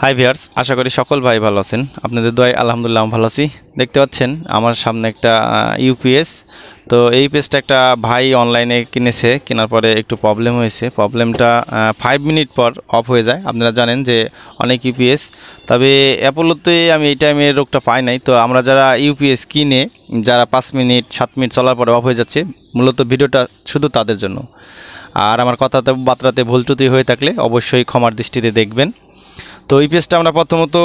Hi viewers, আশা করি সকল ভাই ভালো আছেন। আপনাদের দোয়ায় আলহামদুলিল্লাহ আমি ভালো আছি। দেখতে পাচ্ছেন আমার সামনে একটা ইউপিএস। তো এই ইউপিএসটা একটা ভাই অনলাইনে কিনেছে, কেনার পরে একটু প্রবলেম হয়েছে। প্রবলেমটা 5 মিনিট পর অফ হয়ে যায়। আপনারা জানেন যে অনেক ইউপিএস, তবে অ্যাপোলোতে আমি এই টাইমে রোগটা পাই নাই। তো আমরা যারা ইউপিএস কিনে যারা 5 মিনিট 7 মিনিট চলার পরে অফ হয়ে যাচ্ছে, মূলত ভিডিওটা শুধু তাদের জন্য। আর আমার কথাতে বার্তাতে ভুল ত্রুটি হয়ে থাকলে অবশ্যই ক্ষমার দৃষ্টিতে দেখবেন। তো ইপিএসটা আমরা প্রথমত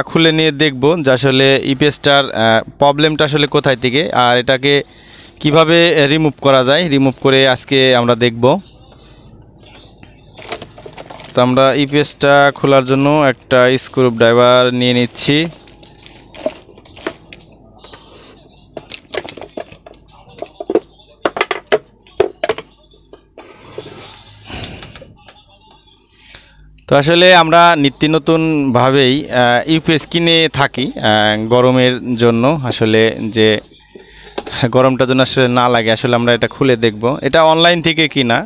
খুলে নিয়ে দেখব যে আসলে ইপিএসটার প্রবলেমটা আসলে কোথায় থেকে, আর এটাকে কিভাবে রিমুভ করা যায়। রিমুভ করে আজকে আমরা দেখব। তো আমরা ইপিএসটা খোলার জন্য একটা স্ক্রু ড্রাইভার নিয়ে নিচ্ছি। তো আসলে আমরা নিত্য নতুনভাবেই ইউপিএস কিনে থাকি গরমের জন্য। আসলে যে গরমটা যেন আসলে না লাগে, আসলে আমরা এটা খুলে দেখব। এটা অনলাইন থেকে কিনা,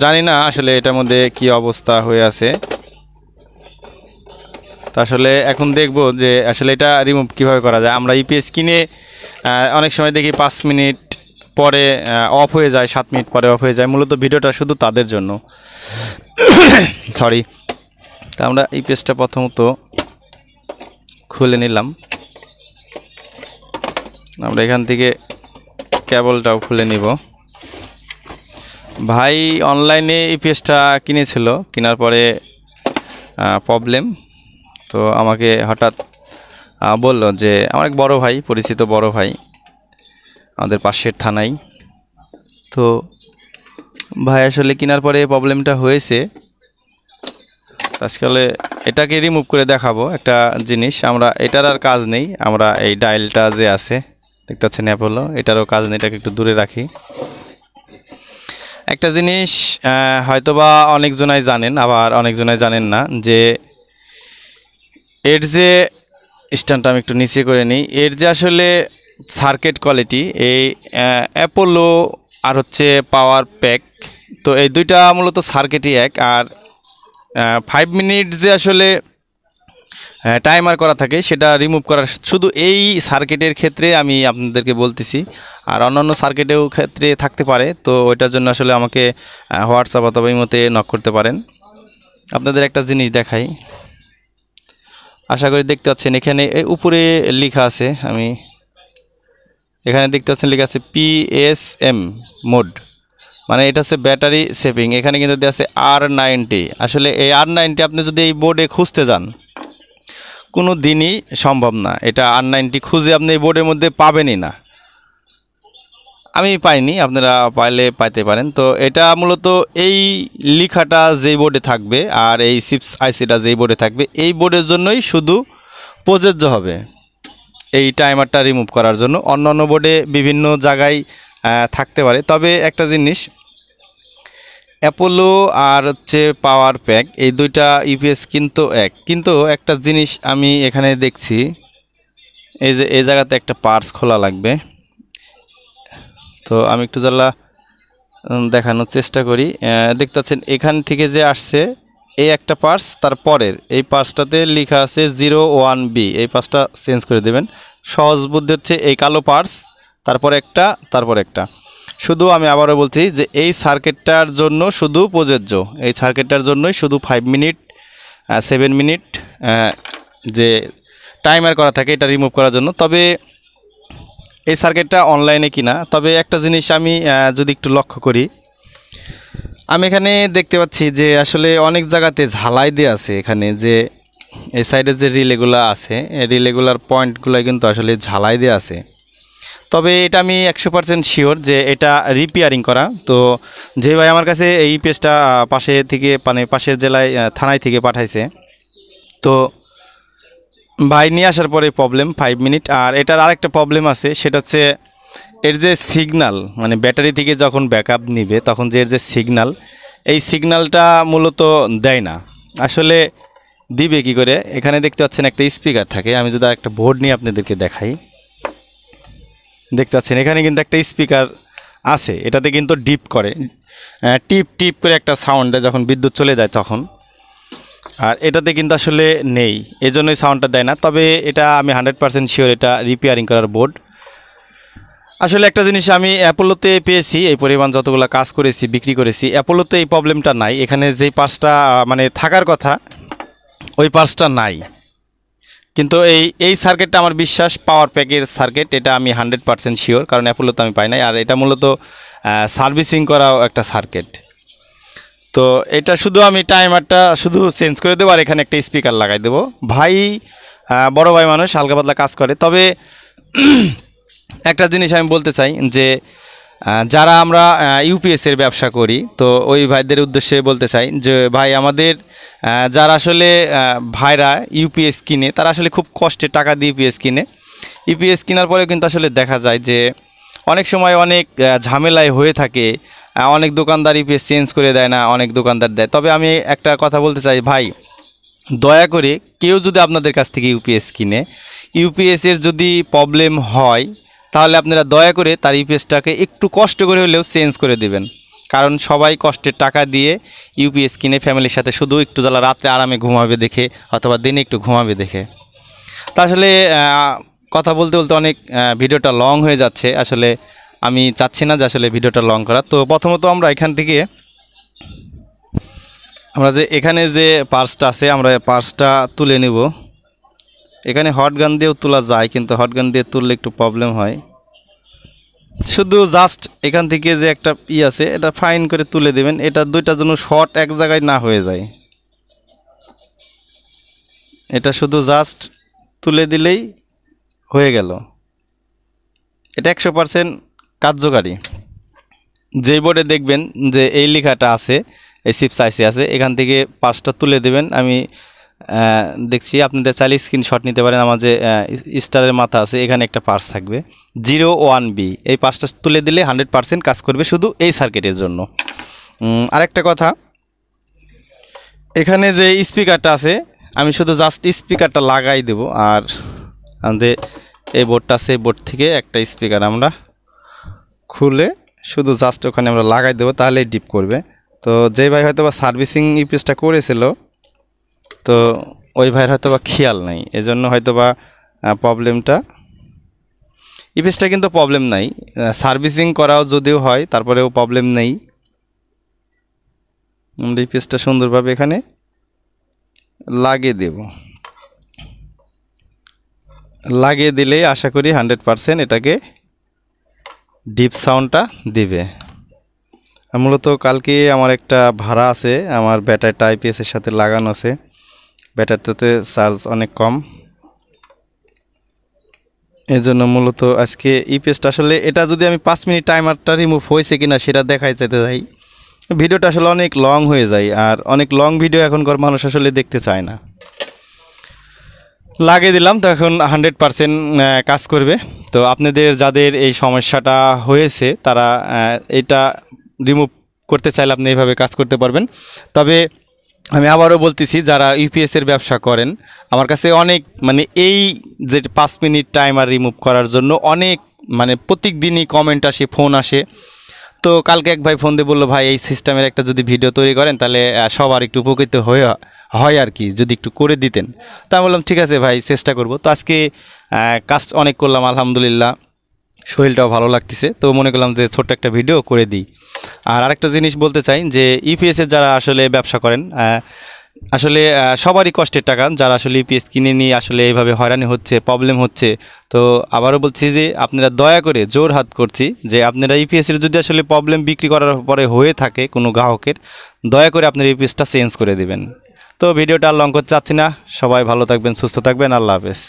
জানি না আসলে এটার মধ্যে কি অবস্থা হয়ে আছে। তো আসলে এখন দেখব যে আসলে এটা রিমুভ কিভাবে করা যায়। আমরা ইউপিএস কিনে অনেক সময় দেখি 5 মিনিট পরে অফ হয়ে যায়, 7 মিনিট পরে অফ হয়ে যায়। মূলত ভিডিওটা শুধু তাদের জন্য, সরি। তা আমরা ইউপিএসটা প্রথমত খুলে নিলাম। আমরা এখান থেকে কেবলটাও খুলে নিব। ভাই অনলাইনে ইপিএসটা কিনেছিল, কেনার পরে প্রবলেম। তো আমাকে হঠাৎ বলল যে আমার এক বড় ভাই, পরিচিত বড় ভাই আমাদের পাশের থানায়। তো ভাই আসলে কেনার পরে প্রবলেমটা হয়েছে। আজকালে এটাকে রিমুভ করে দেখাবো একটা জিনিস। আমরা এটার আর কাজ নেই, আমরা এই ডায়ালটা যে আছে দেখতে পাচ্ছেন অ্যাপোলো, এটারও কাজ নেই। এটাকে একটু দূরে রাখি। একটা জিনিস হয়তোবা অনেকজনাই জানেন, আবার অনেকজনাই জানেন না, যে এর যে স্ট্যান্ডটা আমি একটু নিচে করে নিই। এর যে আসলে সার্কিট কোয়ালিটি, এই অ্যাপোলো আর হচ্ছে পাওয়ার প্যাক, তো এই দুইটা মূলত সার্কিটই এক। আর 5 মিনিট যে আসলে টাইমার করা থাকে, সেটা রিমুভ করার শুধু এই সার্কিটের ক্ষেত্রে আমি আপনাদেরকে বলতেছি। আর অন্যান্য সার্কিটেও ক্ষেত্রে থাকতে পারে। তো ওইটার জন্য আসলে আমাকে হোয়াটসঅ্যাপ অথবা ইমোতে নক করতে পারেন। আপনাদের একটা জিনিস দেখাই, আশা করি দেখতে পাচ্ছেন। এখানে উপরে লেখা আছে, আমি এখানে দেখতে পাচ্ছেন লেখা আছে PSM মোড, মানে এটা হচ্ছে ব্যাটারি সেভিং। এখানে কিন্তু দেওয়া আছে R90। আসলে এই R90 আপনি যদি এই বোর্ডে খুঁজতে যান, কোনো দিনই সম্ভব না। এটা R90 খুঁজে আপনি এই বোর্ডের মধ্যে পাবেনই না। আমি পাইনি, আপনারা পাইলে পাইতে পারেন। তো এটা মূলত এই লেখাটা যেই বোর্ডে থাকবে আর এই চিপস আইসিটা যেই বোর্ডে থাকবে, এই বোর্ডের জন্যই শুধু প্রযোজ্য হবে এই টাইমারটা রিমুভ করার জন্য। অন্য বোর্ডে বিভিন্ন জায়গায় থাকতে পারে। তবে একটা জিনিস, অ্যাপোলো আর হচ্ছে পাওয়ার প্যাক, এই দুইটা ইউপিএস কিন্তু এক। কিন্তু একটা জিনিস আমি এখানে দেখছি, এই যে এই জায়গাতে একটা পার্স খোলা লাগবে। তো আমি একটু জ্বালা দেখানোর চেষ্টা করি। দেখতে পাচ্ছেন এখান থেকে যে আসছে এই একটা পার্স, তারপরের এই পার্সটাতে লেখা আছে 01B। এই পার্সটা চেঞ্জ করে দেবেন। সহজ বুদ্ধি হচ্ছে এই কালো পার্স, তারপর একটা, তারপর একটা। শুধু আমি আবারও বলছি যে এই সার্কিটটার জন্য শুধু প্রযোজ্য, এই সার্কিটটার জন্যই শুধু 5 মিনিট 7 মিনিট যে টাইমার করা থাকে, এটা রিমুভ করার জন্য। তবে এই সার্কিটটা অনলাইনে কিনা। তবে একটা জিনিস আমি যদি একটু লক্ষ্য করি, আমি এখানে দেখতে পাচ্ছি যে আসলে অনেক জায়গাতে ঝালাই দিয়ে আছে। এখানে যে এই সাইডে যে রিলেগুলো আছে, এই রিলেগুলার পয়েন্টগুলো কিন্তু আসলে ঝালাই দিয়ে আছে। তবে এটা আমি 100% শিওর যে এটা রিপেয়ারিং করা। তো যে ভাই আমার কাছে এই পেজটা পাশে থেকে, মানে পাশের জেলায় থানায় থেকে পাঠাইছে, তো ভাই নিয়ে আসার পরে প্রবলেম 5 মিনিট। আর এটার আরেকটা প্রবলেম আছে, সেটা হচ্ছে এর যে সিগনাল, মানে ব্যাটারি থেকে যখন ব্যাকআপ নিবে তখন যে এর যে সিগনাল, এই সিগনালটা মূলত দেয় না। আসলে দিবে কি করে? এখানে দেখতে পাচ্ছেন একটা স্পিকার থাকে। আমি যদি একটা বোর্ড নিয়ে আপনাদেরকে দেখাই, দেখতে পাচ্ছেন এখানে কিন্তু একটা স্পিকার আছে। এটাতে কিন্তু ডিপ করে, টিপ টিপ করে একটা সাউন্ড দেয় যখন বিদ্যুৎ চলে যায় তখন। আর এটাতে কিন্তু আসলে নেই, এজন্যই সাউন্ডটা দেয় না। তবে এটা আমি 100% শিওর এটা রিপেয়ারিং করার বোর্ড। আসলে একটা জিনিস আমি অ্যাপোলোতে পেয়েছি, এই পরিমাণ যতগুলো কাজ করেছি বিক্রি করেছি, অ্যাপোলোতে এই প্রবলেমটা নাই। এখানে যেই পার্টসটা মানে থাকার কথা ওই পার্টসটা নাই। কিন্তু এই সার্কিটটা আমার বিশ্বাস পাওয়ার প্যাকের সার্কিট, এটা আমি 100% শিওর, কারণ অ্যাপোলোতে আমি পাই নাই। আর এটা মূলত সার্ভিসিং করাও একটা সার্কিট। তো এটা শুধু আমি টাইমারটা শুধু চেঞ্জ করে দেবো আর এখানে একটা স্পিকার লাগাই দেবো। ভাই বড় ভাই মানুষ, হালকা পাতলা কাজ করে। তবে একটা জিনিস আমি বলতে চাই যে যারা আমরা ইউপিএসের ব্যবসা করি, তো ওই ভাইদের উদ্দেশ্যে বলতে চাই যে ভাই আমাদের যারা আসলে ভাইরা ইউপিএস কিনে তারা আসলে খুব কষ্টে টাকা দিয়ে ইউপিএস কিনে। ইউপিএস কেনার পরেও কিন্তু আসলে দেখা যায় যে অনেক সময় অনেক ঝামেলায় হয়ে থাকে। অনেক দোকানদার ইউপিএস চেঞ্জ করে দেয় না, অনেক দোকানদার দেয়। তবে আমি একটা কথা বলতে চাই ভাই, দয়া করে কেউ যদি আপনাদের কাছ থেকে ইউপিএস কিনে, ইউপিএসের যদি প্রবলেম হয় তাহলে আপনারা দয়া করে তার ইউপিএসটাকে একটু কষ্ট করে হলেও চেঞ্জ করে দেবেন। কারণ সবাই কষ্টের টাকা দিয়ে ইউপিএস কিনে ফ্যামিলির সাথে শুধু একটু জ্বালা রাত্রে আরামে ঘুমাবে দেখে অথবা দিনে একটু ঘুমাবে দেখে। তা আসলে কথা বলতে বলতে অনেক ভিডিওটা লং হয়ে যাচ্ছে। আসলে আমি চাচ্ছি না যে আসলে ভিডিওটা লং করা। তো প্রথমত আমরা এখান থেকে আমরা যে এখানে যে পার্সটা আছে আমরা পার্সটা তুলে নেব। এখানে হট গান দিয়েও তোলা যায়, কিন্তু হট গান দিয়ে তুললে একটু প্রবলেম হয়। শুধু জাস্ট এখান থেকে যে একটা আছে এটা ফাইন করে তুলে দেবেন, এটা দুইটা যেন শর্ট এক জায়গায় না হয়ে যায়। এটা শুধু জাস্ট তুলে দিলেই হয়ে গেল। এটা 100% কার্যকারী। যেই বোর্ডে দেখবেন যে এই লেখাটা আছে, এই চিপস আইসি আছে, এখান থেকে পার্সটা তুলে দেবেন। আমি দেখছি আপনাদের চাইলে স্ক্রিনশট নিতে পারেন। আমার যে স্টারের মাথা আছে এখানে একটা পার্স থাকবে 01B, এই পার্সটা তুলে দিলে 100% কাজ করবে শুধু এই সার্কিটের জন্য। আরেকটা কথা, এখানে যে স্পিকারটা আছে আমি শুধু জাস্ট স্পিকারটা লাগাই দেব। আর আমাদের এই বোর্ডটা আছে, এই বোর্ড থেকে একটা স্পিকার আমরা খুলে শুধু জাস্ট ওখানে আমরা লাগাই দেবো, তাহলেই ডিপ করবে। তো যে ভাই হয়তো বা সার্ভিসিং ইউপিএসটা করেছিল, তো ওই ভাইয়ের হয়তো বা খেয়াল নাই, এজন্য হয়তো বা প্রবলেমটা। ইউপিএসটা কিন্তু প্রবলেম নাই, সার্ভিসিং করাও যদিও হয় তারপরেও প্রবলেম নেই। আমরা ইউপিএসটা সুন্দরভাবে এখানে লাগিয়ে দেব। লাগিয়ে দিলেই আশা করি 100% এটাকে ডিপ সাউন্ডটা দিবে। মূলত কালকে আমার একটা ভাড়া আছে, আমার ব্যাটারিটা আইপিএসের সাথে লাগানো আছে, ব্যাটারিটাতে চার্জ অনেক কম, এই জন্য মূলত আজকে ইউপিএসটা আসলে এটা যদি আমি 5 মিনিট টাইমারটা রিমুভ হয়েছে কিনা সেটা দেখাই যেতে যাই, ভিডিওটা আসলে অনেক লং হয়ে যায়। আর অনেক লং ভিডিও এখনকার মানুষ আসলে দেখতে চায় না। লাগিয়ে দিলাম, তো এখন 100% কাজ করবে। তো আপনাদের যাদের এই সমস্যাটা হয়েছে তারা এটা রিমুভ করতে চাইলে আপনি এইভাবে কাজ করতে পারবেন। তবে আমি আবারও বলতেছি, যারা ইউপিএসের ব্যবসা করেন, আমার কাছে অনেক মানে এই যে 5 মিনিট টাইমার রিমুভ করার জন্য অনেক মানে প্রত্যেক দিনই কমেন্ট আসে, ফোন আসে। তো কালকে এক ভাই ফোন দিয়ে বললো, ভাই এই সিস্টেমের একটা যদি ভিডিও তৈরি করেন তাহলে সবার একটু উপকৃত হয় আর কি, যদি একটু করে দিতেন। তা আমি বললাম ঠিক আছে ভাই, চেষ্টা করব। তো আজকে কাজ অনেক করলাম, আলহামদুলিল্লাহ শরীরটাও ভালো লাগতেছে। তো মনে করলাম যে ছোট্ট একটা ভিডিও করে দিই। আর আরেকটা জিনিস বলতে চাই যে ইউপিএসের যারা আসলে ব্যবসা করেন, আসলে সবারই কষ্টের টাকা, যারা আসলে ইউপিএস কিনে নিয়ে আসলে এইভাবে হয়রানি হচ্ছে, প্রবলেম হচ্ছে। তো আবারও বলছি যে আপনারা দয়া করে জোর হাত করছি যে আপনারা ইউপিএসের যদি আসলে প্রবলেম বিক্রি করার পরে হয়ে থাকে কোনো গ্রাহকের, দয়া করে আপনার ইউপিএসটা চেঞ্জ করে দেবেন। তো ভিডিওটা আর লং করতে চাচ্ছি না, সবাই ভালো থাকবেন, সুস্থ থাকবেন, আল্লাহ হাফেজ।